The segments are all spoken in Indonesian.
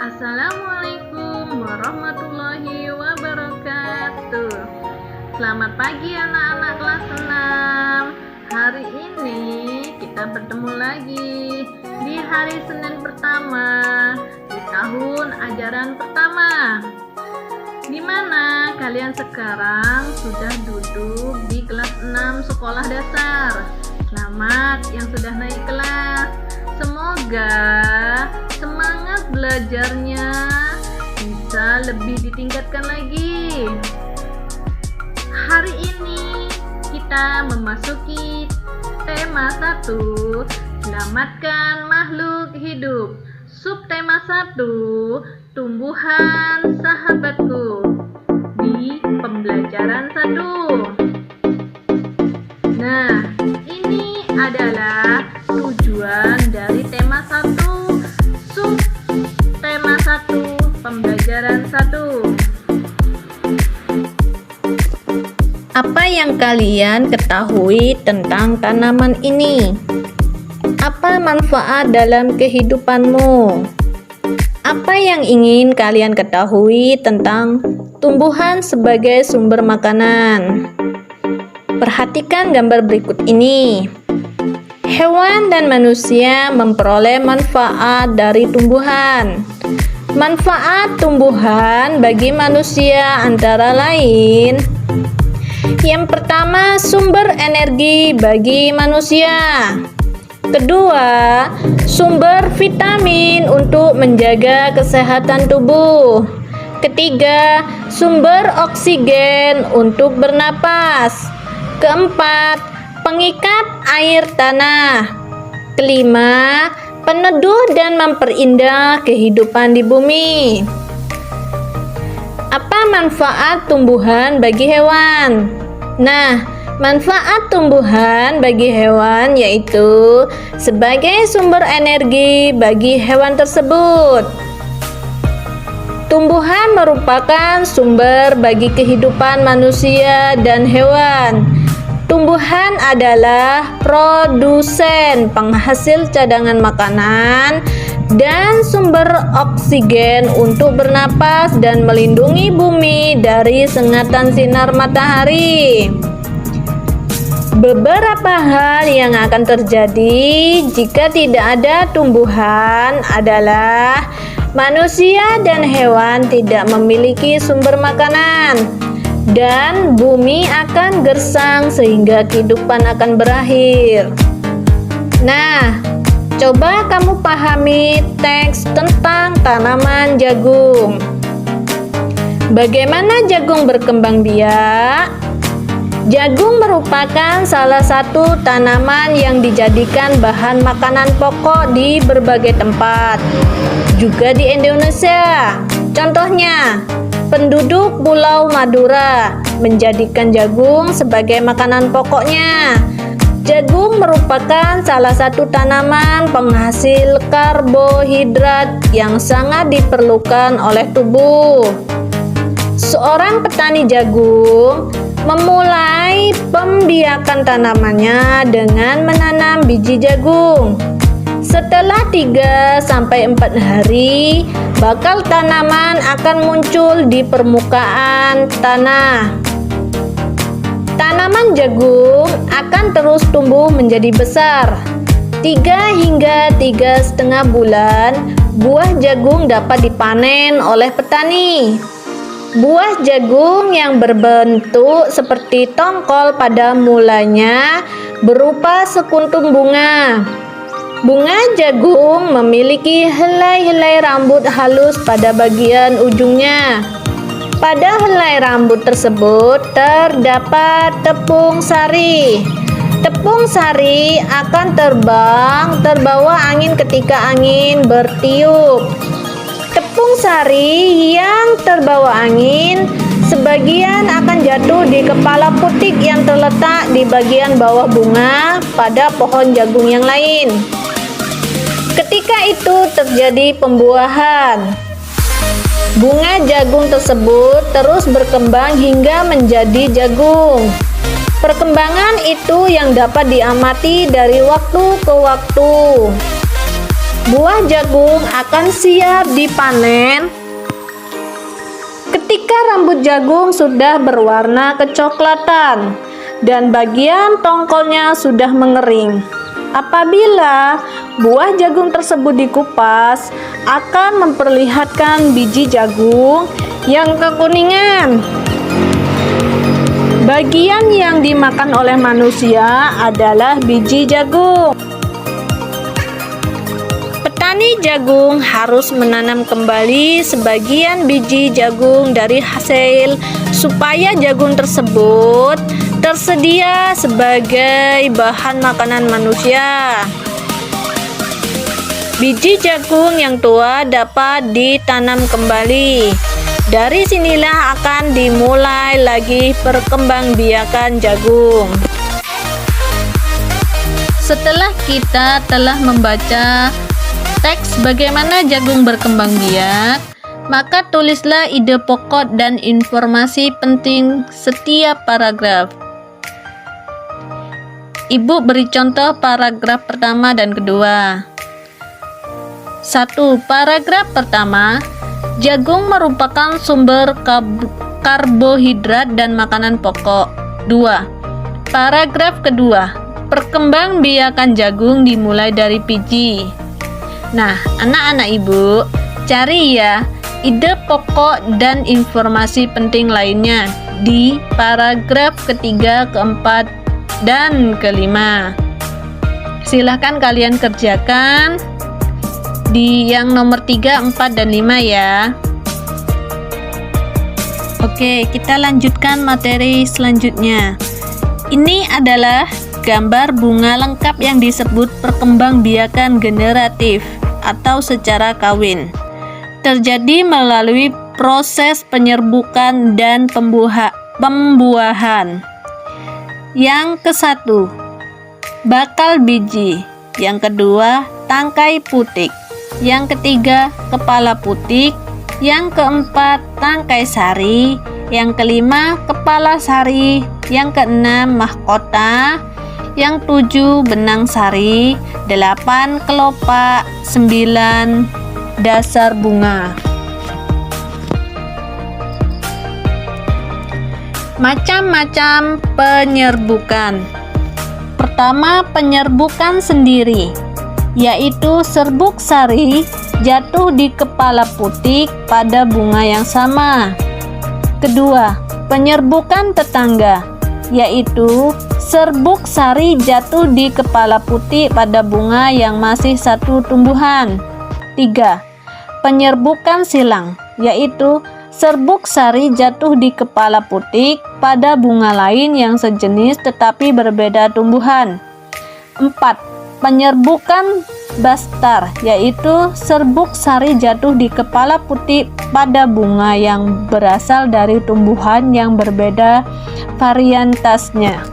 Assalamualaikum warahmatullahi wabarakatuh. Selamat pagi anak-anak kelas 6. Hari ini kita bertemu lagi di hari Senin pertama di tahun ajaran pertama. Di mana kalian sekarang sudah duduk di kelas 6 sekolah dasar. Selamat yang sudah naik kelas. Semoga semangat belajarnya bisa lebih ditingkatkan lagi. Hari ini kita memasuki tema 1, selamatkan makhluk hidup. Subtema 1, tumbuhan sahabatku, di pembelajaran 1. Nah, ini adalah tujuan dari tema 1, subtema 1, pembelajaran 1. Apa yang kalian ketahui tentang tanaman ini? Apa manfaat dalam kehidupanmu? Apa yang ingin kalian ketahui tentang tumbuhan sebagai sumber makanan? Perhatikan gambar berikut ini. Hewan dan manusia memperoleh manfaat dari tumbuhan. Manfaat tumbuhan bagi manusia antara lain: yang pertama, sumber energi bagi manusia. Kedua, sumber vitamin untuk menjaga kesehatan tubuh. Ketiga, sumber oksigen untuk bernapas. Keempat, pengikat air tanah. Kelima, peneduh dan memperindah kehidupan di bumi. Apa manfaat tumbuhan bagi hewan? Nah, manfaat tumbuhan bagi hewan yaitu sebagai sumber energi bagi hewan tersebut. Tumbuhan merupakan sumber bagi kehidupan manusia dan hewan. Tumbuhan adalah produsen penghasil cadangan makanan dan sumber oksigen untuk bernapas dan melindungi bumi dari sengatan sinar matahari. Beberapa hal yang akan terjadi jika tidak ada tumbuhan adalah manusia dan hewan tidak memiliki sumber makanan, dan bumi akan gersang sehingga kehidupan akan berakhir. Nah, coba kamu pahami teks tentang tanaman jagung. Bagaimana jagung berkembang biak? Jagung merupakan salah satu tanaman yang dijadikan bahan makanan pokok di berbagai tempat, juga di Indonesia. Contohnya, penduduk Pulau Madura menjadikan jagung sebagai makanan pokoknya. Jagung merupakan salah satu tanaman penghasil karbohidrat yang sangat diperlukan oleh tubuh. Seorang petani jagung memulai pembiakan tanamannya dengan menanam biji jagung. Setelah 3-4 hari, bakal tanaman akan muncul di permukaan tanah. Tanaman jagung akan terus tumbuh menjadi besar. 3 hingga 3,5 bulan, buah jagung dapat dipanen oleh petani. Buah jagung yang berbentuk seperti tongkol pada mulanya berupa sekuntum bunga. Bunga jagung memiliki helai-helai rambut halus pada bagian ujungnya. Pada helai rambut tersebut terdapat tepung sari. Tepung sari akan terbang terbawa angin ketika angin bertiup. Tepung sari yang terbawa angin sebagian akan jatuh di kepala putik yang terletak di bagian bawah bunga pada pohon jagung yang lain. Ketika itu terjadi pembuahan. Bunga jagung tersebut terus berkembang hingga menjadi jagung. Perkembangan itu yang dapat diamati dari waktu ke waktu. Buah jagung akan siap dipanen ketika rambut jagung sudah berwarna kecoklatan dan bagian tongkolnya sudah mengering. Apabila buah jagung tersebut dikupas, akan memperlihatkan biji jagung yang kekuningan. Bagian yang dimakan oleh manusia adalah biji jagung. Petani jagung harus menanam kembali sebagian biji jagung dari hasil supaya jagung tersebut tersedia sebagai bahan makanan manusia. Biji jagung yang tua dapat ditanam kembali. Dari sinilah akan dimulai lagi perkembangbiakan jagung. Setelah kita telah membaca teks bagaimana jagung berkembang biak, maka tulislah ide pokok dan informasi penting setiap paragraf. Ibu beri contoh paragraf pertama dan kedua. 1. Paragraf pertama, jagung merupakan sumber karbohidrat dan makanan pokok. 2. Paragraf kedua, perkembangbiakan jagung dimulai dari biji. Nah, anak-anak ibu, cari ya ide pokok dan informasi penting lainnya di paragraf ketiga, keempat, dan kelima. Silahkan kalian kerjakan di yang nomor 3, 4, dan 5 ya. Oke, kita lanjutkan materi selanjutnya. Ini adalah gambar bunga lengkap yang disebut perkembangbiakan generatif atau secara kawin. Terjadi melalui proses penyerbukan dan pembuahan. Yang ke-1, bakal biji. Yang kedua, tangkai putik. Yang ketiga, kepala putik. Yang keempat, tangkai sari. Yang kelima, kepala sari. Yang keenam, mahkota. Yang 7, benang sari. 8, kelopak. 9, dasar bunga. Macam-macam penyerbukan. Pertama, penyerbukan sendiri, yaitu serbuk sari jatuh di kepala putik pada bunga yang sama. Kedua, penyerbukan tetangga, yaitu serbuk sari jatuh di kepala putik pada bunga yang masih satu tumbuhan. 3. Penyerbukan silang, yaitu serbuk sari jatuh di kepala putik pada bunga lain yang sejenis tetapi berbeda tumbuhan. 4. Penyerbukan bastar, yaitu serbuk sari jatuh di kepala putik pada bunga yang berasal dari tumbuhan yang berbeda varietasnya.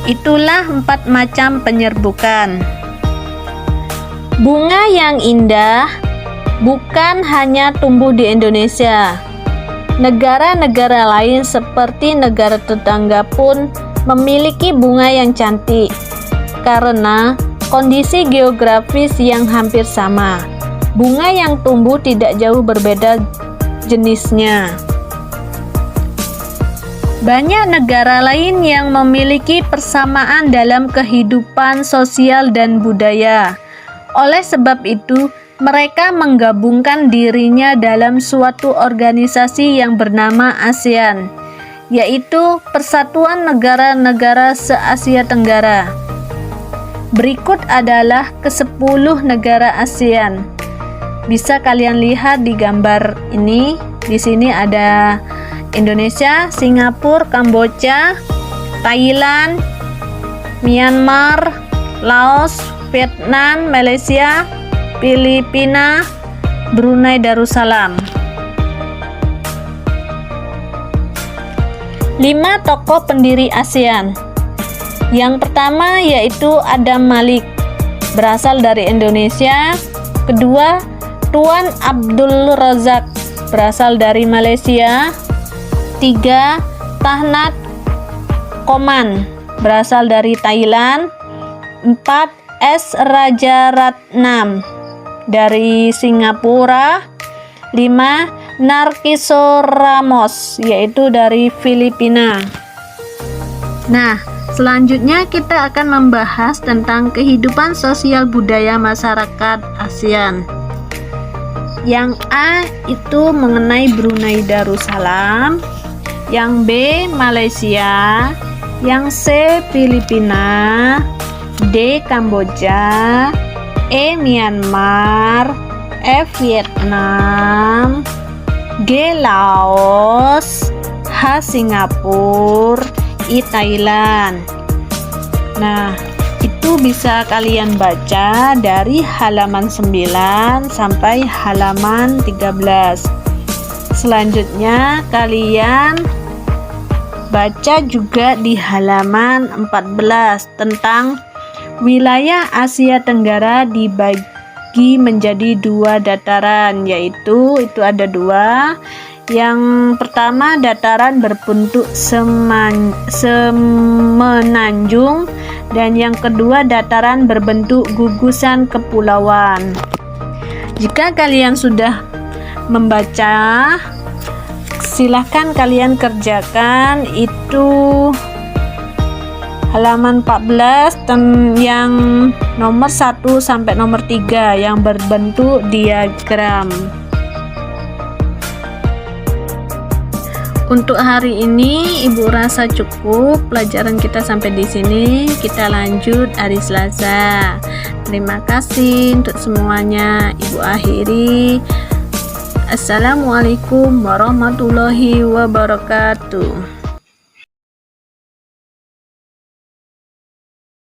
Itulah 4 macam penyerbukan. Bunga yang indah bukan hanya tumbuh di Indonesia. Negara-negara lain seperti negara tetangga pun memiliki bunga yang cantik karena kondisi geografis yang hampir sama. Bunga yang tumbuh tidak jauh berbeda jenisnya. Banyak negara lain yang memiliki persamaan dalam kehidupan sosial dan budaya. Oleh sebab itu, mereka menggabungkan dirinya dalam suatu organisasi yang bernama ASEAN, yaitu Persatuan Negara-Negara Se-Asia Tenggara. Berikut adalah ke-10 negara ASEAN. Bisa kalian lihat di gambar ini. Di sini ada Indonesia, Singapura, Kamboja, Thailand, Myanmar, Laos, Vietnam, Malaysia, Filipina, Brunei Darussalam. 5 tokoh pendiri ASEAN. Yang pertama yaitu Adam Malik, berasal dari Indonesia. Kedua, Tuan Abdul Razak, berasal dari Malaysia. 3, Tahnat Koman, berasal dari Thailand. 4. S. Rajaratnam dari Singapura. 5. Narciso Ramos yaitu dari Filipina. Nah, selanjutnya kita akan membahas tentang kehidupan sosial budaya masyarakat ASEAN. Yang A itu mengenai Brunei Darussalam, yang B Malaysia, yang C Filipina, D Kamboja, E Myanmar, F Vietnam, G Laos, H Singapura, I Thailand. Nah, itu bisa kalian baca dari halaman 9 sampai halaman 13. Selanjutnya kalian baca juga di halaman 14 tentang wilayah Asia Tenggara dibagi menjadi 2 dataran, yaitu itu ada 2. Yang pertama dataran berbentuk semenanjung, dan yang kedua dataran berbentuk gugusan kepulauan. Jika kalian sudah membaca, silahkan kalian kerjakan itu halaman 14 yang nomor 1 sampai nomor 3 yang berbentuk diagram. Untuk hari ini Ibu rasa cukup pelajaran kita sampai di sini. Kita lanjut hari Selasa. Terima kasih untuk semuanya. Ibu akhiri. Assalamualaikum warahmatullahi wabarakatuh.